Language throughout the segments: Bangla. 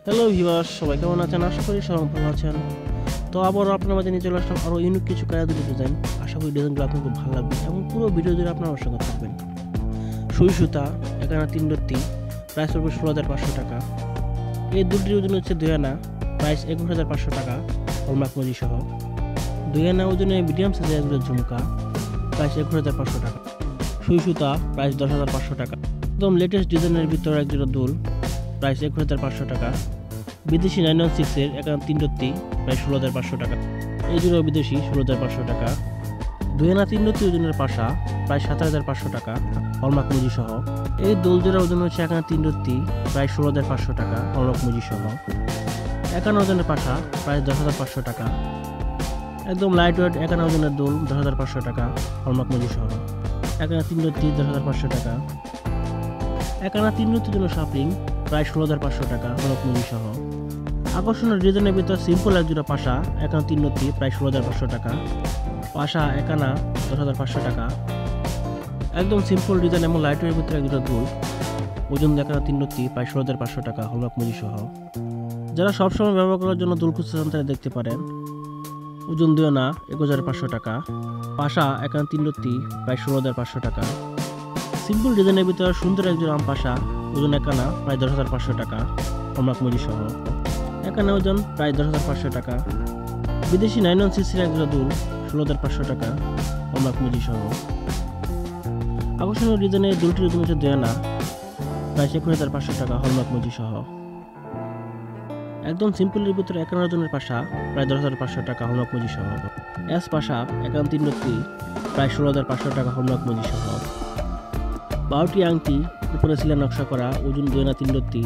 হ্যালো ভিউয়ার্স, সবাই কেমন আছেন? আশা করি সবাই ভালো আছেন। তো আবারও আপনার মাঝে নিয়ে চলে আসলাম আরও ইউনিক কিছু কায়াদুলি ডিজাইন। আশা করি ডিজাইনগুলো আপনার খুব ভালো লাগবে এবং পুরো ভিডিও জুড়ে আপনার আমার সঙ্গে থাকবেন। সুই সুতা, এখানে 3 রত্তি, প্রাইস পড়বে 16,500 টাকা। এই দুটির ওজন হচ্ছে 2 আনা, প্রাইস 21,500 টাকা হলমার্ক মজি সহ। 2 আনা ওজনে মিডিয়াম সাইজের ঝুমকা, প্রাইস 21,500 টাকা। সুই সুতা, প্রাইস 10,500 টাকা। একদম লেটেস্ট ডিজাইনের ভিতরে এক জোড়া দুল, প্রাইস 21,500 টাকা। বিদেশি 916 এর এখানে 3 রত্তি, প্রায় 16,500 টাকা। এই জোড়া বিদেশি 16,500 টাকা। 2 আনা 3 রত্তি ওজনের পাশা, প্রায় 17,500 টাকা হলমার্ক মুজি সহ। এই দোল জোড়া ওজন হচ্ছে এখানে 3 রত্তি, প্রায় 16,500 টাকা হলমার্ক মুজি সহ। 1 আনা ওজনের পাশা, প্রায় 10,500 টাকা। একদম লাইট ওয়েট 1 আনা ওজনের দোল, 10,500 টাকা হলমার্ক মুজি সহ। 1 আনা 3 রত্তি, 10,500 টাকা। 1 আনা 3 রত্তির জন্য শাপিং, প্রায় 16,500 টাকা হলমার্ক মুজি সহ। আকর্ষণীয় ডিজাইনের ভিতর সিম্পল এক জোড়া পাশা, 1 আনা 3 রত্তি, প্রায় 16,500 টাকা। পাশা 1 আনা 10,500 টাকা। একদম সিম্পল ডিজাইন এবং লাইটের ভিতরে এক জোড়া দুল, ওজন 1 আনা 3 রত্তি, প্রায় 16,500 টাকা হলমার্ক মুজি সহ। যারা সবসময় ব্যবহার করার জন্য দুল খুঁজতে চান দেখতে পারেন। ওজন 2 আনা 21,500 টাকা। পাশা 1 আনা 3 রত্তি, প্রায় 16,500 টাকা। সিম্পল ডিজাইনের ভিতরে সুন্দর এক জোড়া আম পাশা, ওজন 1 আনা, প্রায় 10,500 টাকা হলমার্ক মুজি সহ। 1 আনা ওজন, প্রায় 10,500 টাকা। বিদেশি 916 এক জোড়া দুল, 16,500 টাকা হলমার্ক মুজি সহ। আকর্ষণীয় ডিজাইনের দুলটির ওজন হচ্ছে 2 আনা, প্রায় 21,500 টাকা হলমার্ক মুজি সহ। একদম সিম্পলের ভিতরে 1 আনা ওজনের পাশা, প্রায় 10,500 টাকা হলমার্ক মুজি সহ। এস পাশা 1 আনা 3 রত্তি, প্রায় 16,500 টাকা হলমার্ক মুজি সহ। 12টি আংটি, উপরে সিলা নকশা করা, ওজন 2 আনা 3 রত্তি,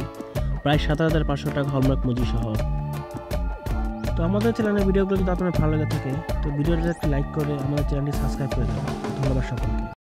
প্রায় 7,500 টাকা হলমার্ক মুজি সহ। তো আমাদের চ্যানেলের ভিডিওগুলো যদি আপনার ভালো লেগে থাকে তো ভিডিওটা একটি লাইক করে আমাদের চ্যানেলটি সাবস্ক্রাইব করে দেবেন। ধন্যবাদ সকলকে।